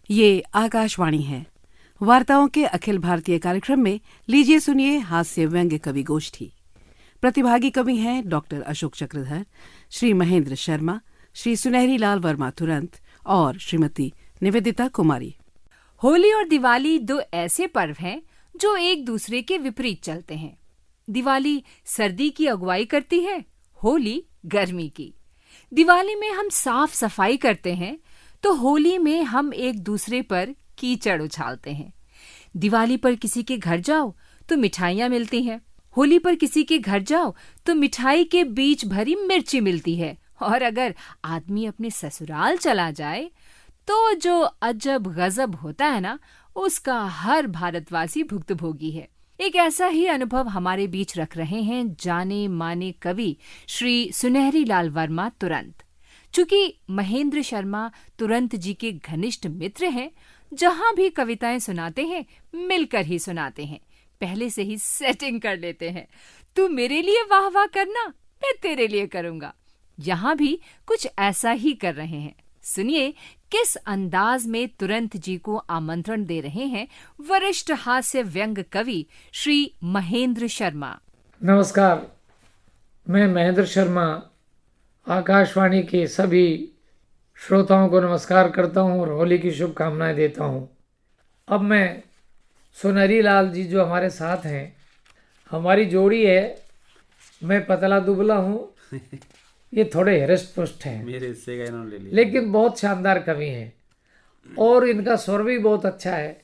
ये आकाशवाणी है। वार्ताओं के अखिल भारतीय कार्यक्रम में लीजिए सुनिए हास्य व्यंग्य कवि गोष्ठी। प्रतिभागी कवि हैं डॉक्टर अशोक चक्रधर, श्री महेंद्र शर्मा, श्री सुनहरी लाल वर्मा तुरंत और श्रीमती निवेदिता कुमारी। होली और दिवाली दो ऐसे पर्व हैं जो एक दूसरे के विपरीत चलते हैं। दिवाली सर्दी की अगुवाई करती है, होली गर्मी की। दिवाली में हम साफ सफाई करते हैं तो होली में हम एक दूसरे पर कीचड़ उछालते हैं। दिवाली पर किसी के घर जाओ तो मिठाइयाँ मिलती हैं, होली पर किसी के घर जाओ तो मिठाई के बीच भरी मिर्ची मिलती है, और अगर आदमी अपने ससुराल चला जाए तो जो अजब गजब होता है ना, उसका हर भारतवासी भुक्तभोगी है। एक ऐसा ही अनुभव हमारे बीच रख रहे हैं जाने माने कवि श्री सुनहरी लाल वर्मा तुरंत। चूंकि महेंद्र शर्मा तुरंत जी के घनिष्ठ मित्र हैं, जहां भी कविताएं सुनाते हैं मिलकर ही सुनाते हैं, पहले से ही सेटिंग कर लेते हैं। तू मेरे लिए वाह वाह करना, मैं तेरे लिए करूंगा। यहाँ भी कुछ ऐसा ही कर रहे हैं। सुनिए किस अंदाज में तुरंत जी को आमंत्रण दे रहे हैं वरिष्ठ हास्य व्यंग कवि श्री महेंद्र शर्मा। नमस्कार, मैं महेंद्र शर्मा आकाशवाणी के सभी श्रोताओं को नमस्कार करता हूं और होली की शुभकामनाएं देता हूं। अब मैं सुनहरी लाल जी जो हमारे साथ हैं, हमारी जोड़ी है। मैं पतला दुबला हूं, ये थोड़े हृष्ट पुष्ट हैं, मेरे हिस्से का इन्होंने ले लिया, लेकिन बहुत शानदार कवि हैं और इनका स्वर भी बहुत अच्छा है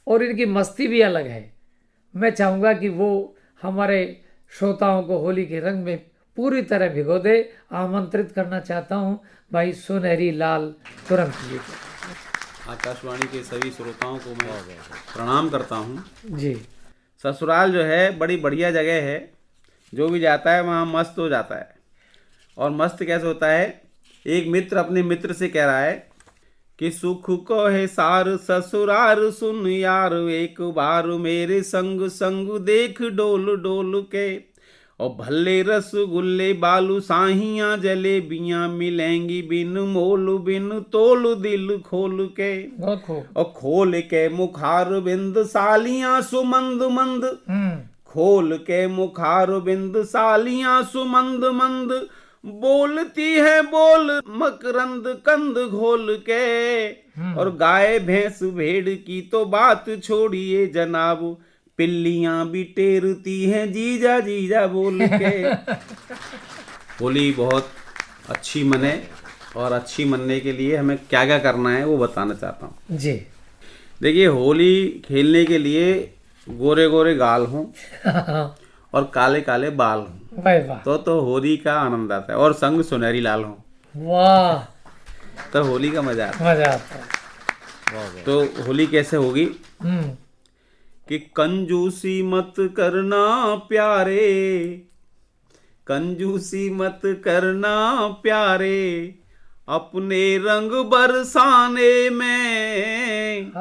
और इनकी मस्ती भी अलग है। मैं चाहूँगा कि वो हमारे श्रोताओं को होली के रंग में पूरी तरह भिगो दे। आमंत्रित करना चाहता हूँ भाई सुनहरी लाल तुरंत जी को। आकाशवाणी के सभी श्रोताओं को मैं प्रणाम करता हूँ जी। ससुराल जो है बड़ी बढ़िया जगह है, जो भी जाता है वहाँ मस्त हो जाता है। और मस्त कैसे होता है, एक मित्र अपने मित्र से कह रहा है कि सुख को है सार ससुरार, सुन यार एक बार मेरे संग संग देख डोल डोल के, और भल्ले रसगुल्ले बालू साहियाँ जलेबियाँ मिलेंगी बिन मोल बिन तोल दिल खोल के, और खोल के मुखार बिंद सालियाँ सुमंद मंद, खोल के मुखार बिंद सालियाँ सुमंद मंद, बोलती है बोल मकरंद कंद घोल के, और गाय भैंस भेड़ की तो बात छोड़िए जनाब, पिल्लियां भी टेरती हैं जीजा जीजा बोल के। होली बहुत अच्छी मने, और अच्छी मनने के लिए हमें क्या क्या करना है वो बताना चाहता हूँ जी। देखिए, होली खेलने के लिए गोरे गोरे गाल हों और काले काले बाल हों तो होली का आनंद आता है, और संग सुनहरी लाल हो, वाह, तो होली का मजा आता है। तो होली कैसे होगी कि कंजूसी मत करना प्यारे, कंजूसी मत करना प्यारे, अपने रंग बरसाने में,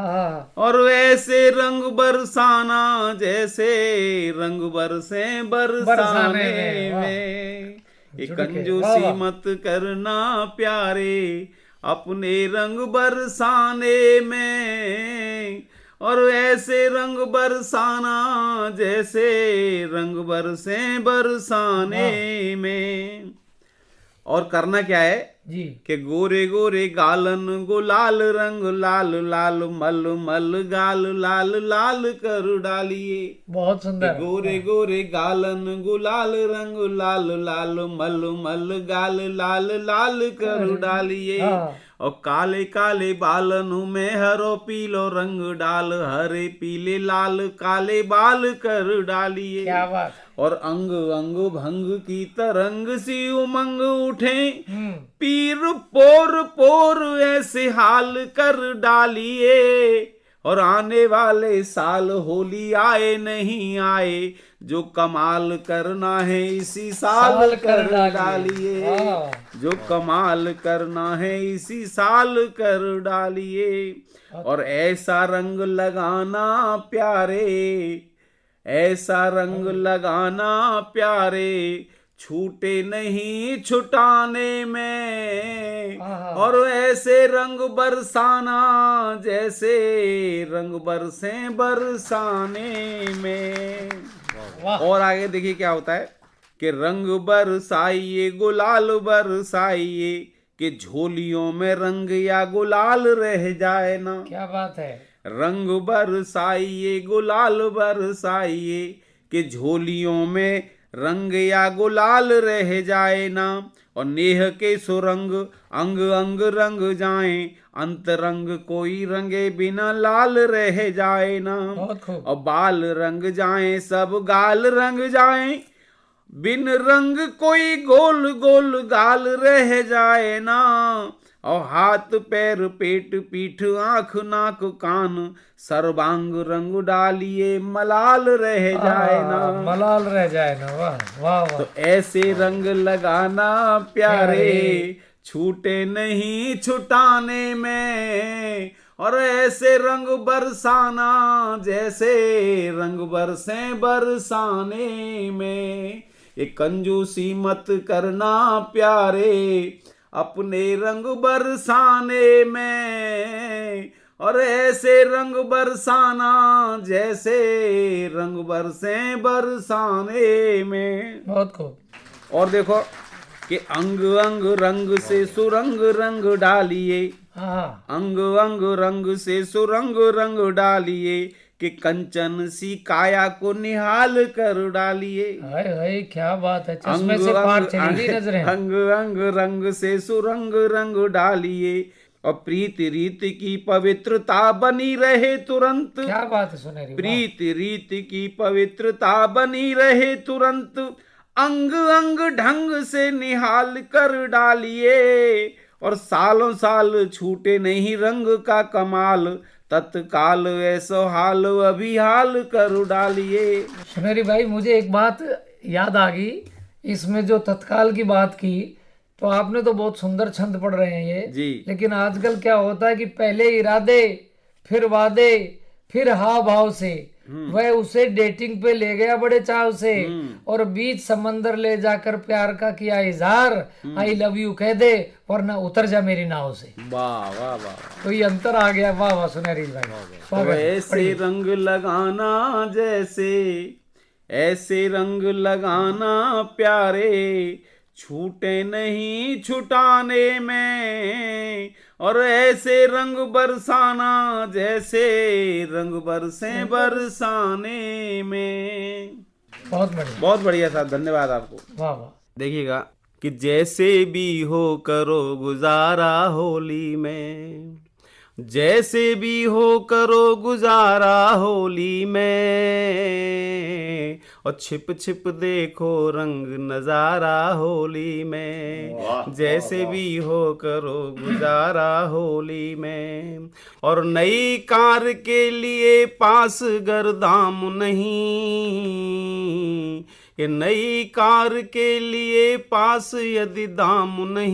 और ऐसे रंग बरसाना जैसे रंग बरसे बरसाने में। कंजूसी मत करना प्यारे, अपने रंग बरसाने में, और ऐसे रंग बरसाना जैसे रंग बरसे बरसाने में। और करना क्या है जी कि गोरे गोरे गालन गुलाल रंग लाल लाल मल मल गाल लाल लाल कर डालिए। बहुत सुंदर। गोरे गोरे गालन गुलाल रंग लाल लाल मल मल गाल लाल लाल कर डालिए। और काले काले बालन में हरो पीलो रंग डाल, हरे पीले लाल काले बाल कर डालिए। क्या बात। और अंग अंग भंग की तरंग सी उमंग उठे, पीर पोर पोर ऐसे हाल कर डालिए। और आने वाले साल होली आए नहीं आए, जो कमाल करना है इसी साल कर डालिए। जो कमाल करना है इसी साल कर डालिए। और ऐसा रंग लगाना प्यारे, ऐसा रंग लगाना प्यारे, छूटे नहीं छुटाने में, आहा। और ऐसे रंग बरसाना जैसे रंग बरसे बरसाने में। वाह। और आगे देखिए क्या होता है कि रंग बरसाइए गुलाल बरसाइए, कि झोलियों में रंग या गुलाल रह जाए ना। क्या बात है। रंग बरसाइए गुलाल बरसाइए, कि झोलियों में रंग या गुलाल रह जाए ना। और नेह के सुरंग अंग अंग रंग जाए, अंतरंग कोई रंगे बिना लाल रह जाए ना। बहुत खूब। और बाल रंग जाए सब गाल रंग जाए, बिन रंग कोई गोल गोल गाल रह जाए ना। और हाथ पैर पेट पीठ आंख नाक कान, सर्वांग रंग डालिए मलाल रह जाए ना। मलाल रह जाए ना। वाह वाह वाह। तो ऐसे रंग लगाना प्यारे, छूटे नहीं छुटाने में, और ऐसे रंग बरसाना जैसे रंग बरसे बरसाने में। ये कंजूसी मत करना प्यारे, अपने रंग बरसाने में, और ऐसे रंग बरसाना जैसे रंग बरसे बरसाने में। बहुत खूब। और देखो कि अंग अंग रंग से सुरंग रंग डालिए, हाँ। अंग अंग रंग से सुरंग रंग डालिए, कि कंचन सी काया को निहाल कर डालिए। हाय हाय क्या बात है। चश्मे अंग से पार अंग चली गई नजरें। अंग अंग रंग से सुरंग रंग डालिए, और प्रीति रीत की पवित्रता बनी रहे तुरंत। क्या बात है सुनहरी। वाह। प्रीति रीत की पवित्रता बनी रहे तुरंत, अंग अंग ढंग से निहाल कर डालिए, और सालों साल छूटे नहीं रंग का कमाल, तत्काल ऐसो हाल अभी हाल कर डालिए। सुनहरी भाई मुझे एक बात याद आ गई, इसमें जो तत्काल की बात की, तो आपने तो बहुत सुंदर छंद पढ़ रहे हैं ये जी। लेकिन आजकल क्या होता है कि पहले इरादे, फिर वादे, फिर हाव भाव से वह उसे डेटिंग पे ले गया बड़े चाव से, और बीच समंदर ले जाकर प्यार का किया इजहार, आई लव यू कह दे वरना उतर जा मेरी नाव से। वाह वाह वाह। तो ये अंतर आ गया। वाह वाह सुनहरी भाई। स्वागत है। ऐसे रंग लगाना जैसे, ऐसे रंग लगाना प्यारे, छूटे नहीं छुटाने में, और ऐसे रंग बरसाना जैसे रंग बरसे बरसाने में। बहुत बढ़िया। बहुत बढ़िया साहब, धन्यवाद आपको। वाह वाह। देखिएगा कि जैसे भी हो करो गुजारा होली में, जैसे भी हो करो गुजारा होली में, और छिप छिप देखो रंग नजारा होली में। जैसे भी हो करो गुजारा होली में, और नई कार के लिए पास गर्दाम नहीं, कि नई कार के लिए पास यदि दाम नहीं,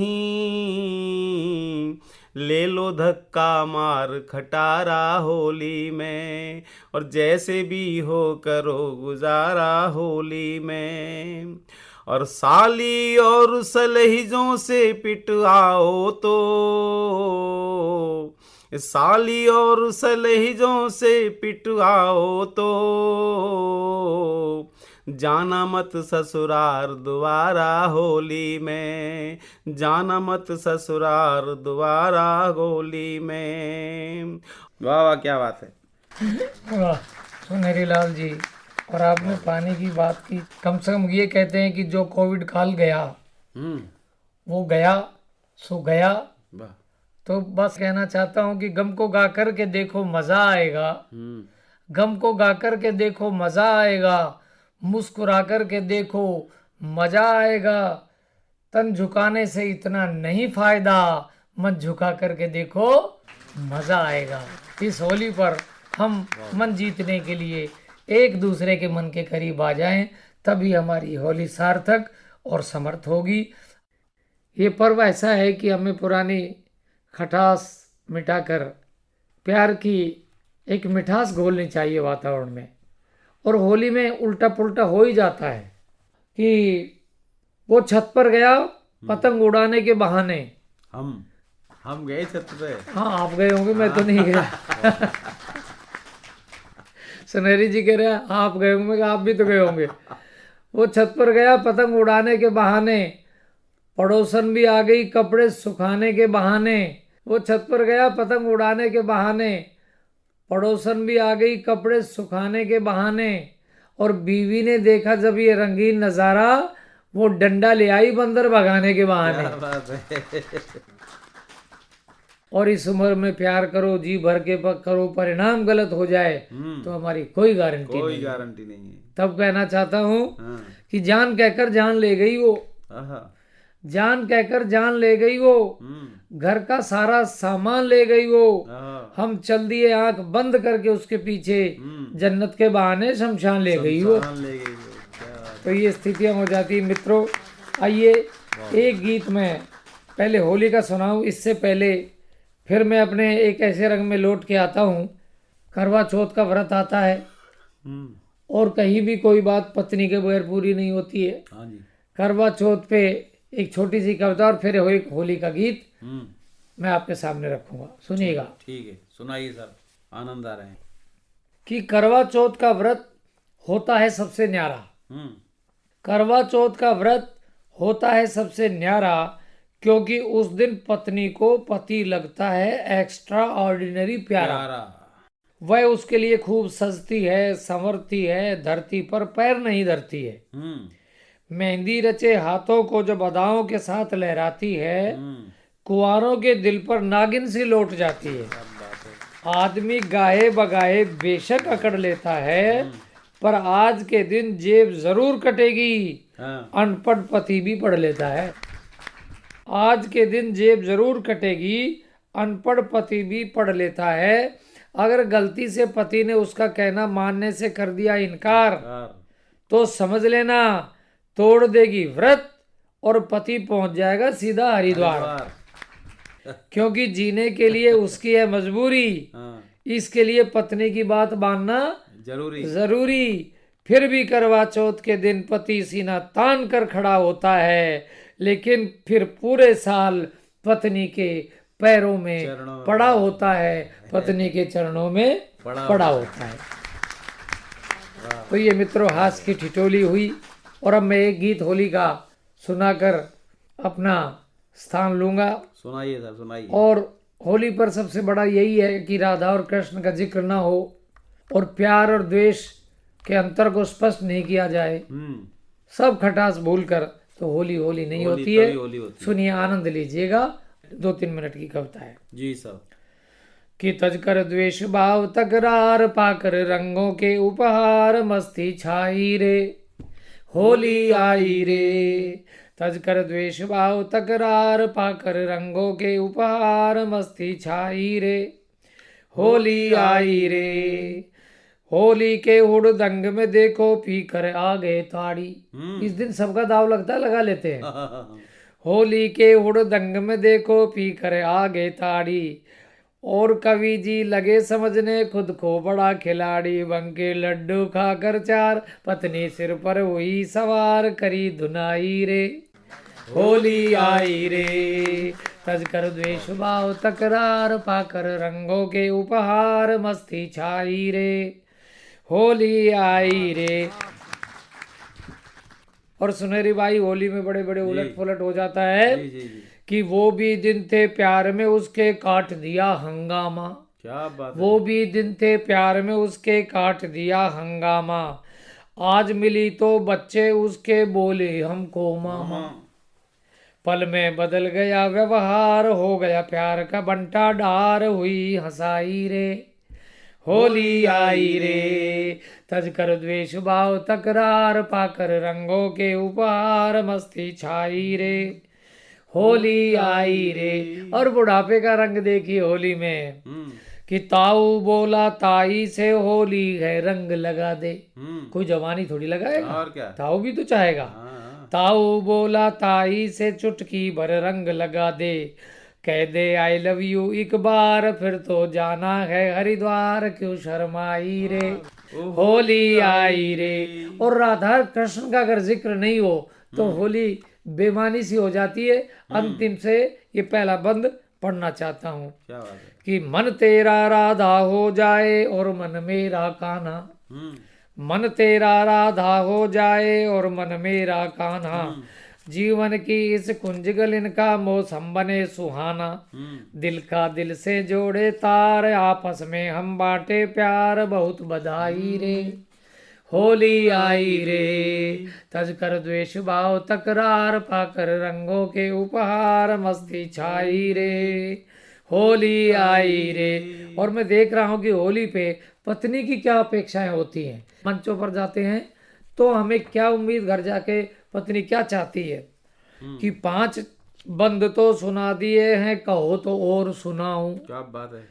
ले लो धक्का मार खटारा होली में, और जैसे भी हो करो गुजारा होली में। और साली और सलहिजों से पिट आओ तो, साली और सलहिजों से पिट आओ तो, जाना मत ससुरार दोबारा होली में, जाना मत ससुरार दोबारा होली में। वाह वाह क्या बात है। वाह सुनहरी लाल जी। और आपने पानी की बात की, कम से कम ये कहते हैं कि जो कोविड काल गया वो गया सो गया। वाह। तो बस कहना चाहता हूँ कि गम को गा कर के देखो मजा आएगा, गम को गा कर के देखो मजा आएगा, मुस्कुरा कर के देखो मजा आएगा, तन झुकाने से इतना नहीं फायदा, मन झुका कर के देखो मजा आएगा। इस होली पर हम मन जीतने के लिए एक दूसरे के मन के करीब आ जाएं, तभी हमारी होली सार्थक और समर्थ होगी। ये पर्व ऐसा है कि हमें पुरानी खटास मिटाकर प्यार की एक मिठास घोलनी चाहिए वातावरण में। और होली में उल्टा पुल्टा हो ही जाता है कि वो छत पर गया पतंग उड़ाने के बहाने। हम गए छत पे। हाँ आप गए होंगे, मैं तो नहीं गया। सुनहरी जी कह रहे हैं आप गए होंगे, मैं कहा, आप भी तो गए होंगे। वो छत पर गया पतंग उड़ाने के बहाने, पड़ोसन भी आ गई कपड़े सुखाने के बहाने। वो छत पर गया पतंग उड़ाने के बहाने, पड़ोसन भी आ गई कपड़े सुखाने के बहाने। और बीवी ने देखा जब ये रंगीन नजारा, वो डंडा ले आई बंदर भगाने के बहाने। क्या बात है। और इस उम्र में प्यार करो, जी भर के करो, परिणाम गलत हो जाए तो हमारी कोई गारंटी कोई नहीं। गारंटी नहीं है। तब कहना चाहता हूँ हाँ। कि जान कहकर जान ले गई वो, आहा। जान कहकर जान ले गई वो, घर का सारा सामान ले गई वो। आहा। हम चल दिए आंख बंद करके उसके पीछे, जन्नत के बहाने शमशान ले गई वो। शमशान ले गई वो। क्या बात। तो ये स्थितियां हो जाती हैं मित्रों। आइए एक गीत में पहले होली का सुनाऊं, इससे पहले फिर मैं अपने एक ऐसे रंग में लौट के आता हूँ। करवा चौथ का व्रत आता है और कहीं भी कोई बात पत्नी के बगैर पूरी नहीं होती है। हाँ जी। करवा चौथ पे एक छोटी सी कविता और फिर एक होली का गीत मैं आपके सामने रखूंगा, सुनिएगा। ठीक है, सुनाइए सर, आनंद आ रहे हैं। कि करवा चौथ का व्रत होता है सबसे न्यारा, करवा चौथ का व्रत होता है सबसे न्यारा, क्योंकि उस दिन पत्नी को पति लगता है एक्स्ट्रा ऑर्डिनरी प्यारा। वह उसके लिए खूब सजती है, संवरती है, धरती पर पैर नहीं धरती है। मेहंदी रचे हाथों को जब अदाओं के साथ लहराती है, कुंवारों के दिल पर नागिन सी लौट जाती है। आदमी गाहे बगाहे बेशक अकड़ लेता है, पर आज के दिन जेब जरूर कटेगी, अनपढ़ पति भी पढ़ लेता है। आज के दिन जेब जरूर कटेगी, अनपढ़ पति भी पढ़ लेता है। अगर गलती से पति ने उसका कहना मानने से कर दिया इनकार, तो समझ लेना तोड़ देगी व्रत और पति पहुंच जाएगा सीधा हरिद्वार। क्योंकि जीने के लिए उसकी है मजबूरी, इसके लिए पत्नी की बात मानना जरूरी। फिर भी करवा चौथ के दिन पति सीना तान कर खड़ा होता है, लेकिन फिर पूरे साल पत्नी के पैरों में पड़ा होता है, पत्नी के चरणों में पड़ा होता है। तो ये मित्रों हास्य की ठिठोली हुई। और अब मैं एक गीत होली का सुनाकर अपना स्थान लूंगा। सुनाइए सर, सुनाइए। और होली पर सबसे बड़ा यही है कि राधा और कृष्ण का जिक्र ना हो और प्यार और द्वेष के अंतर को स्पष्ट नहीं किया जाए। सब खटास भूलकर तो होली होली नहीं होती है। सुनिए, आनंद लीजिएगा। 2-3 मिनट की कविता है जी सर। कि तजकर द्वेष भाव तकरार, पाकर रंगों के उपहार, मस्ती छाई रे होली आई रे। तजकर द्वेष भाव तकरार, पाकर रंगों के उपहार, मस्ती छाई रे होली आई रे। होली के हुड़दंग में देखो पी कर आ गए ताड़ी। इस दिन सबका दाव लगता है, लगा लेते हैं। होली के हुड़दंग में देखो पी कर आ गए ताड़ी, और कवि जी लगे समझने खुद को बड़ा खिलाड़ी। बंके लड्डू खाकर 4, पत्नी सिर पर हुई सवार, करी धुनाई रे होली आई रे। तजकर द्वेष भाव तकरार, पाकर रंगों के उपहार, मस्ती छाई रे होली आई रे। और सुनहरी बाई, होली में बड़े बड़े उलट पुलट हो जाता है कि वो भी दिन थे प्यार में उसके काट दिया हंगामा। क्या बात है। वो भी दिन थे प्यार में उसके काट दिया हंगामा, आज मिली तो बच्चे उसके बोले हमको मामा। पल में बदल गया व्यवहार, हो गया प्यार का बंटा डार, हुई हंसाई रे होली आई रे। तजकर द्वेष भाव तकरार, पाकर रंगों के उपहार, मस्ती छाई रे होली आई रे। और बुढ़ापे का रंग देखिए होली में कि ताऊ बोला ताई से होली है रंग लगा दे। कोई जवानी थोड़ी लगाएगा, और क्या, ताऊ भी तो चाहेगा। ताऊ बोला ताई से चुटकी भर रंग लगा दे, कह दे आई लव यू एक बार, फिर तो जाना है हरिद्वार, क्यों शर्माई रे होली आई रे। और राधा कृष्ण का अगर जिक्र नहीं हो तो होली बेमानी सी हो जाती है। अंतिम से ये पहला बंद पढ़ना चाहता हूँ क्या बात है। कि मन तेरा राधा हो जाए और मन मेरा कान्हा, मन तेरा राधा हो जाए और मन मेरा कान्हा, जीवन की इस कुंज गलिन का मौसम बने सुहाना, दिल का दिल से जोड़े तार आपस में हम बांटे प्यार, बहुत बधाई रे होली आई रे, तज कर द्वेष भाव तकरार पाकर रंगों के उपहार, मस्ती छाई रे होली आई रे। और मैं देख रहा हूँ कि होली पे पत्नी की क्या अपेक्षाएं होती हैं। मंचों पर जाते हैं तो हमें क्या उम्मीद, घर जाके पत्नी क्या चाहती है कि 5 बंद तो सुना दिए हैं, कहो तो और सुनाऊं, क्या बात है।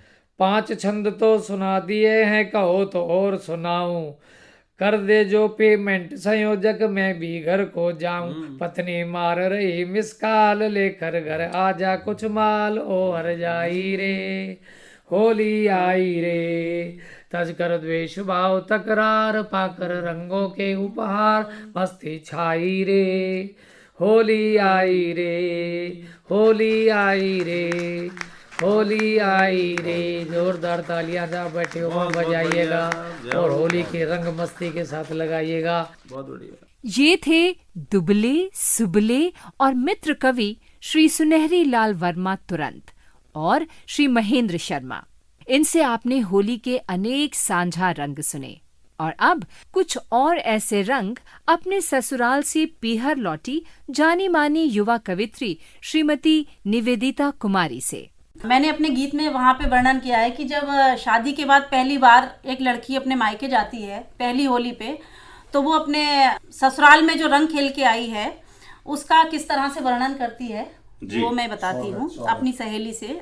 5 छंद तो सुना दिए हैं, कहो तो और सुनाऊं, कर दे जो पेमेंट संयोजक मैं भी घर को जाऊं, पत्नी मार रही मिसकाल लेकर घर आजा कुछ माल, ओ हर जाई रे होली आई रे, तज कर द्वेष भाव तकरार पाकर रंगों के उपहार, मस्ती छाई रे होली आई रे होली आई रे होली आई रे। जोरदार तालियां जहाँ बैठे हो वहाँ बजाइएगा और होली के रंग मस्ती के साथ लगाइएगा। बहुत बढ़िया। ये थे दुबले सुबले और मित्र कवि श्री सुनहरी लाल वर्मा तुरंत और श्री महेंद्र शर्मा। इनसे आपने होली के अनेक साझा रंग सुने और अब कुछ और ऐसे रंग अपने ससुराल से पीहर लौटी जानी मानी युवा कवित्री श्रीमती निवेदिता कुमारी से। मैंने अपने गीत में वहाँ पे वर्णन किया है कि जब शादी के बाद पहली बार एक लड़की अपने मायके जाती है पहली होली पे, तो वो अपने ससुराल में जो रंग खेल के आई है उसका किस तरह से वर्णन करती है वो मैं बताती हूँ अपनी सहेली से।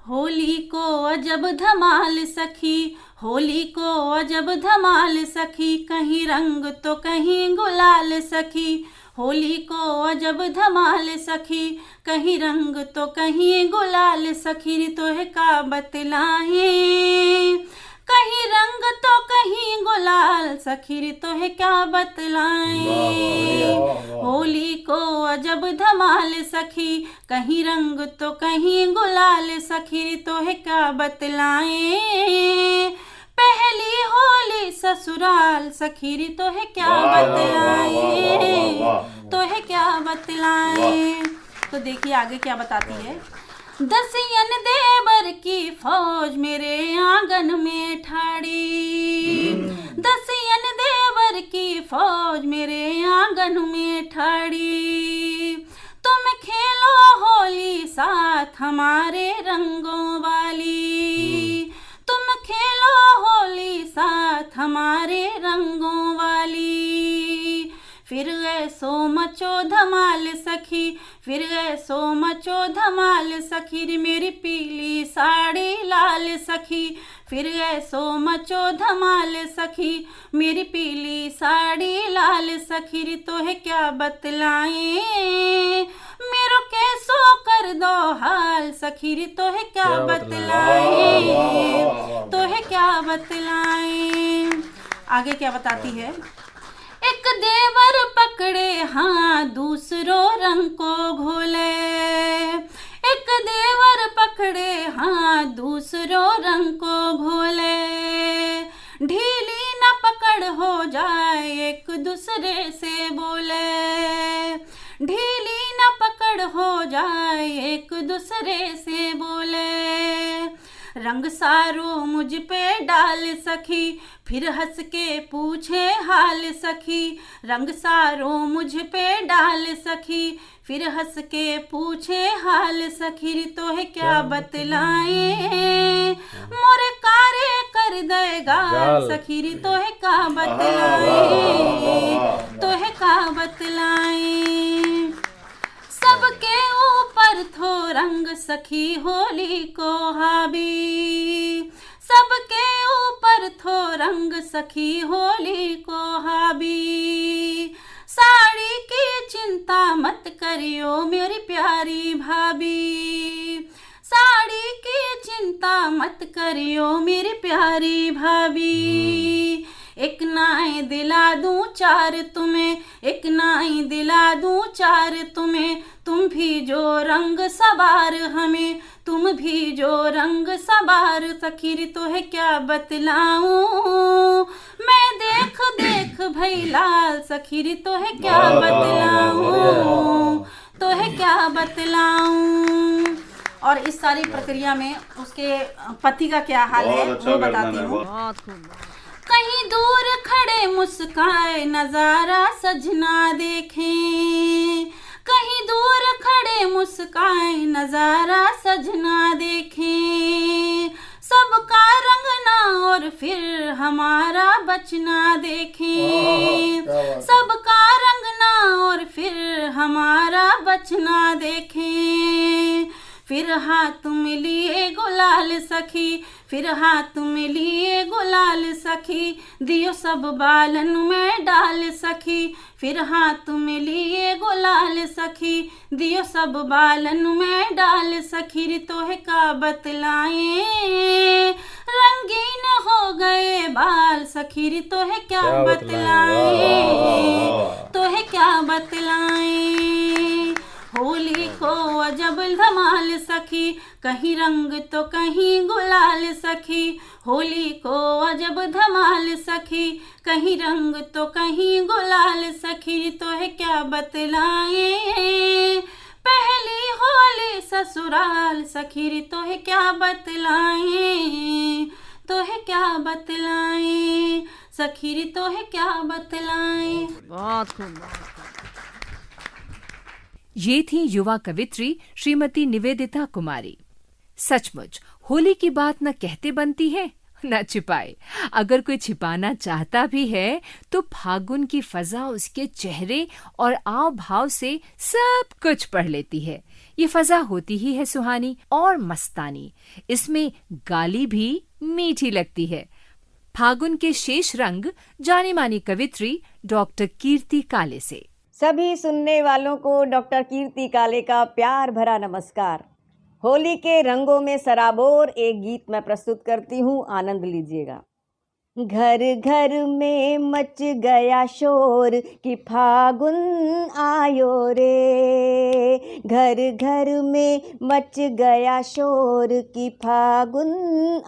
होली को अजब धमाल सखी, होली को अजब धमाल सखी, कहीं रंग तो कहीं गुलाल सखी, होली को अजब धमाल सखी, कहीं रंग तो कहीं गुलाल सखी, तोहे का बतलाए कहीं रंग तो कहीं गुलाल सखी, तोहे क्या बतलाए, होली को अजब धमाल सखी, कहीं रंग तो कहीं गुलाल सखी, तोहे क्या बतलाए, पहली होली ससुराल सखीरी, तोहे क्या बतलाए तोहे क्या बतलाए। तो देखिए आगे क्या बताती है। दसियन देवर की फौज मेरे आंगन में ठाड़ी, दसियन देवर की फौज मेरे आंगन में ठाड़ी, तुम खेलो होली साथ हमारे रंगों वाली, तुम खेलो होली साथ हमारे रंगों वाली, फिर ऐसो मचो धमाल सखी, फिर ऐसो मचो धमाल सखी रे मेरी पीली साड़ी लाल सखी, फिर ऐसो मचो धमाल सखी मेरी पीली साड़ी लाल सखी रे, तोहे क्या बतलाए मेरो कैसो कर दो हाल सखी रे, तोहे क्या बतलाए तोहे क्या बतलाए। आगे क्या बताती है। एक देवर पकड़े हाँ दूसरो रंग को घोले, एक देवर पकड़े हाँ दूसरो रंग को घोले, ढीली न पकड़ हो जाए एक दूसरे से बोले, ढीली न पकड़ हो जाए एक दूसरे से बोले, रंग सारो मुझ पे डाल सखी फिर हंस के पूछे हाल सखी, रंग सारो मुझ पे डाल सखी फिर हंस के पूछे हाल सखी, तोहे क्या बतलाए मोरे कारे कर देगा सखी, तोहे का बतलाए तोहे का बतलाए। सबके ऊपर थो रंग सखी होली को हावी, सबके ऊपर थो रंग सखी होली को हावी, साड़ी की चिंता मत करियो मेरी प्यारी भाभी, साड़ी की चिंता मत करियो मेरी प्यारी भाभी, एक नाई दिला दूं चार तुम्हें, एक नाई दिला दूं चार तुम्हें, तुम भी जो रंग सवार हमें, तुम भी जो रंग सवार। सखी तो है क्या बतलाऊं मैं देख देख भई लाल, सखी तो है क्या बतलाऊं, तो है क्या बतलाऊं। और इस सारी प्रक्रिया में उसके पति का क्या हाल है वो बताती हूँ। कहीं दूर खड़े मुस्काए नजारा सजना देखें, कहीं दूर खड़े मुस्काए नजारा सजना देखें, सबका रंगना और फिर हमारा बचना देखें, सबका रंगना और फिर हमारा बचना देखें। फिर हाथ में लिए गुलाल सखी, फिर हाथ में लिए गुलाल सखी, दियो सब बालन में डाल सखी, फिर हाथ में लिए गुलाल सखी, दियो सब बालन में डाल सखी। तो है का बतलाएं रंगीन हो गए बाल, सखी तो है क्या बतलाएं, तो है क्या बतलाएं। होली को अजब धमाल सखी, कहीं रंग तो कहीं गुलाल सखी, होली को अजब धमाल सखी, कहीं रंग तो कहीं गुलाल सखी। तो है क्या बतलाएं पहली होली ससुराल, सखी तो है क्या बतलाएं, तो है क्या बतलाएं, सखी तो है क्या बतलाएं। बहुत खूब। ये थी युवा कवित्री श्रीमती निवेदिता कुमारी। सचमुच होली की बात न कहते बनती है न छिपाए। अगर कोई छिपाना चाहता भी है तो फागुन की फजा उसके चेहरे और आव भाव से सब कुछ पढ़ लेती है। ये फजा होती ही है सुहानी और मस्तानी, इसमें गाली भी मीठी लगती है। फागुन के शेष रंग जानी मानी कवित्री डॉक्टर कीर्ति काले से। सभी सुनने वालों को डॉक्टर कीर्ति काले का प्यार भरा नमस्कार। होली के रंगों में सराबोर एक गीत मैं प्रस्तुत करती हूँ, आनंद लीजिएगा। घर घर में मच गया शोर कि फागुन आयो रे, घर घर में मच गया शोर कि फागुन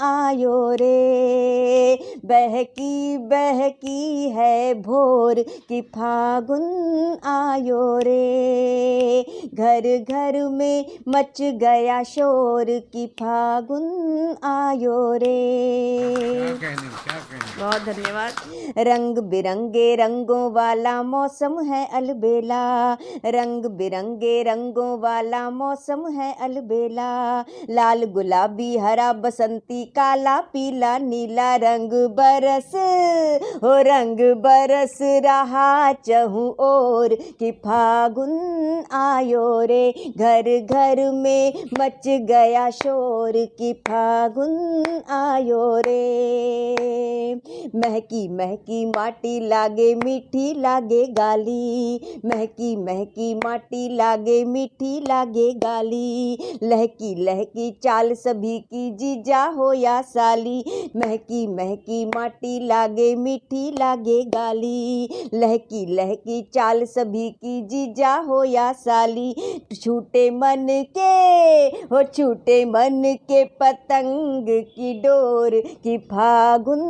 आयो रे, बहकी बहकी है भोर कि फागुन आयो रे, घर घर में मच गया शोर कि फागुन आयो रे। बहुत धन्यवाद। रंग बिरंगे रंगों वाला मौसम है अलबेला, रंग बिरंगे रंगों वाला मौसम है अलबेला, लाल गुलाबी हरा बसंती काला पीला नीला रंग बरस हो, रंग बरस रहा चहु ओर कि फागुन आयो रे, घर घर में मच गया शोर कि फागुन आयो रे। महकी महकी माटी लागे मीठी लागे गाली, महकी महकी माटी लागे मीठी लागे गाली, लहकी लहकी चाल सभी की जीजा हो या साली, महकी महकी माटी लागे मीठी लागे गाली, लहकी लहकी चाल सभी की जीजा हो या साली, छूटे मन के हो छूटे मन के पतंग की डोर कि फागुन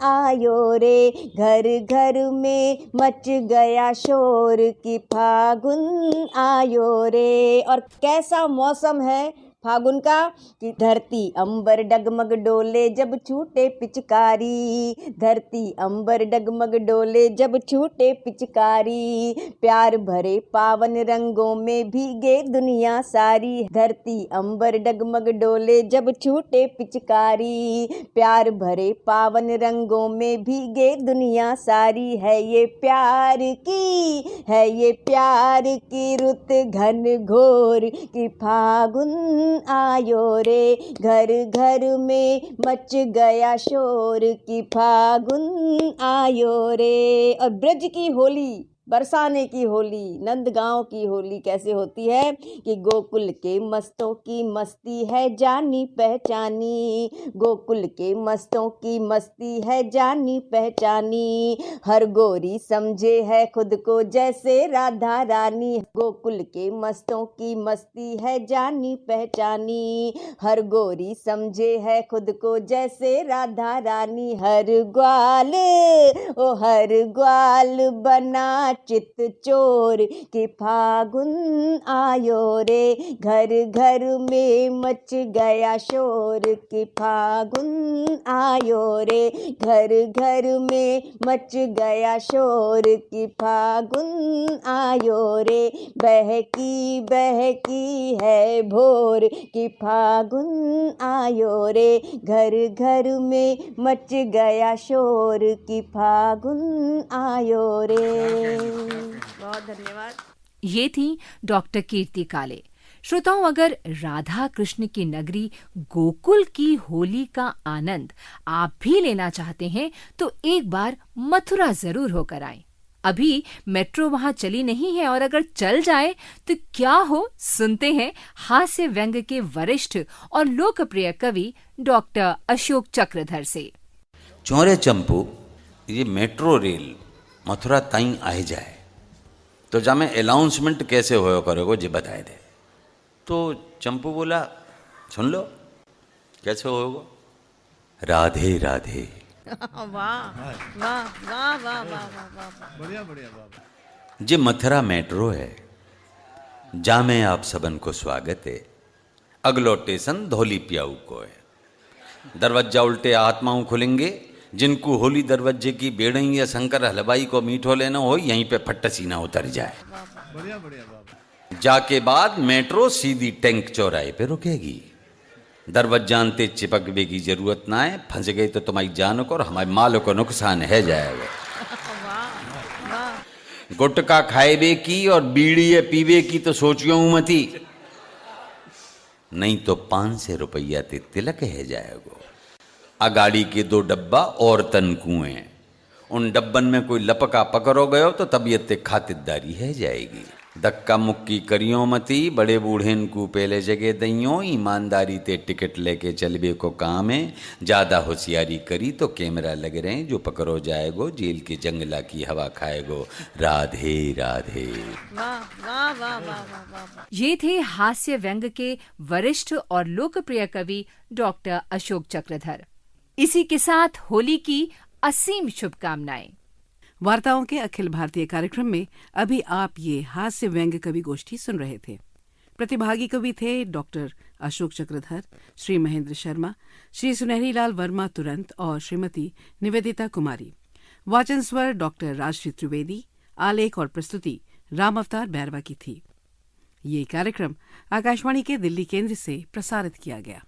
आयो रे, घर घर में मच गया शोर कि फागुन आयो रे। और कैसा मौसम है फागुन का कि धरती अंबर डगमग डोले जब छूटे पिचकारी, धरती अंबर डगमग डोले जब छूटे पिचकारी, प्यार भरे पावन रंगों में भीगे दुनिया सारी, धरती अंबर डगमग डोले जब छूटे पिचकारी, प्यार भरे पावन रंगों में भीगे दुनिया सारी, है ये प्यार की है ये प्यार की रुत घन घोर कि फागुन आयो रे, घर घर में मच गया शोर कि फागुन आयो रे। और ब्रज की होली बरसाने की होली, नंदगांव की होली कैसे होती है कि गोकुल के मस्तों की मस्ती है जानी पहचानी, गोकुल के मस्तों की मस्ती है जानी पहचानी, हर गोरी समझे है खुद को जैसे राधा रानी, गोकुल के मस्तों की मस्ती है जानी पहचानी, हर गोरी समझे है खुद को जैसे राधा रानी, हर ग्वाल ओ हर ग्वाल बना चित चोर कि फागुन आयो रे, घर घर में मच गया शोर कि फागुन आयो रे, घर घर में मच गया शोर कि फागुन आयो रे, बहकी है भोर कि फागुन आयो रे, घर घर में मच गया शोर कि फागुन आयो रे। बहुत धन्यवाद। ये थी डॉक्टर कीर्ति काले। श्रोताओं, अगर राधा कृष्ण की नगरी गोकुल की होली का आनंद आप भी लेना चाहते हैं तो एक बार मथुरा जरूर होकर आएं। अभी मेट्रो वहां चली नहीं है और अगर चल जाए तो क्या हो, सुनते हैं हास्य व्यंग के वरिष्ठ और लोकप्रिय कवि डॉक्टर अशोक चक्रधर से। चौरे चंपू ये मेट्रो रेल मथुरा ताईं आए जाए तो जा में अनाउंसमेंट कैसे होयो करोगे जी बताए दे। तो चंपू बोला सुन लो कैसे होगा, राधे राधे। वाह वाह वाह वाह वाह वाह, बढ़िया बढ़िया बाबा। जे मथुरा मेट्रो है जा में आप सबन को स्वागत है। अगलो स्टेशन धौली पियाऊ को है। दरवाजा उल्टे आत्माओं खुलेंगे, जिनको होली दरवाजे की बेड़ई या शंकर हलवाई को मीठो लेना हो यहीं पे फट्ट सीना उतर जाए। बढ़िया बढ़िया बाबा। जाके बाद मेट्रो सीधी टैंक चौराहे पे रुकेगी। दरवाजा अंते चिपकने की जरूरत ना है, फंस गई तो तुम्हारी जान को और हमारे माल को नुकसान है जाएगा। गुटखा खाएबे की और बीड़ी पीवे की तो सोचियो मती, नहीं तो 500 रुपया ते तिलक है जाएगा। अगाड़ी के 2 डब्बा और तनकुएं, उन डब्बन में कोई लपका पकड़ो गयो तो तबीयत खातिरदारी है जाएगी। धक्का मुक्की करियो मती, बड़े बूढ़ेन को पहले जगह दइयो, ईमानदारी ते टिकट लेके चलबे को काम है। ज़्यादा होशियारी करी तो कैमरा लग रहे हैं, जो पकड़ो जाएगो जेल के जंगला की हवा खाएगो। राधे राधे। वाह वाह वाह वाह वाह। ये थे हास्य व्यंग के वरिष्ठ और लोकप्रिय कवि डॉक्टर अशोक चक्रधर। इसी के साथ होली की असीम शुभकामनाएं। वार्ताओं के अखिल भारतीय कार्यक्रम में अभी आप ये हास्य व्यंग कवि गोष्ठी सुन रहे थे। प्रतिभागी कवि थे डॉक्टर अशोक चक्रधर, श्री महेंद्र शर्मा, श्री सुनहरी लाल वर्मा तुरंत और श्रीमती निवेदिता कुमारी। वाचन स्वर डॉक्टर राजश्री त्रिवेदी, आलेख और प्रस्तुति राम अवतार बैरवा की थी। ये कार्यक्रम आकाशवाणी के दिल्ली केंद्र से प्रसारित किया गया।